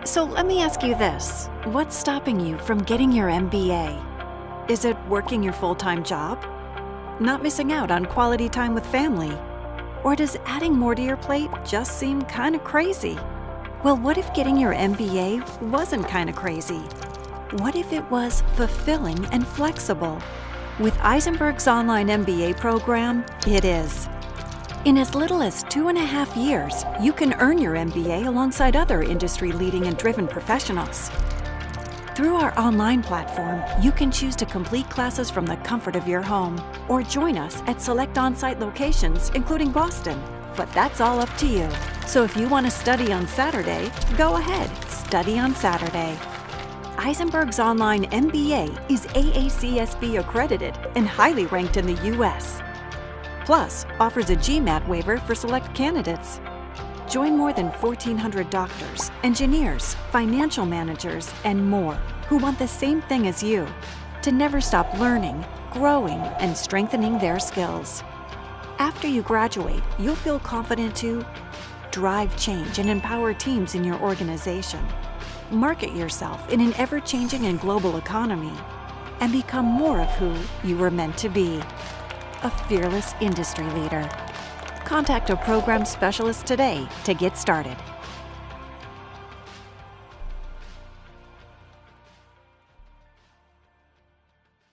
So let me ask you this. What's stopping you from getting your MBA? Is it working your full-time job? Not missing out on quality time with family? Or does adding more to your plate just seem kind of crazy? Well, what if getting your MBA wasn't kind of crazy? What if it was fulfilling and flexible? With Isenberg's online MBA program, it is. In as little as 2.5 years, you can earn your MBA alongside other industry-leading and driven professionals. Through our online platform, you can choose to complete classes from the comfort of your home or join us at select on-site locations, including Boston. But that's all up to you. So if you want to study on Saturday, go ahead, study on Saturday. Isenberg's online MBA is AACSB accredited and highly ranked in the U.S. Plus, offers a GMAT waiver for select candidates. Join more than 1,400 doctors, engineers, financial managers, and more who want the same thing as you, to never stop learning, growing, and strengthening their skills. After you graduate, you'll feel confident to drive change and empower teams in your organization, market yourself in an ever-changing and global economy, and become more of who you were meant to be. A fearless industry leader. Contact a program specialist today to get started.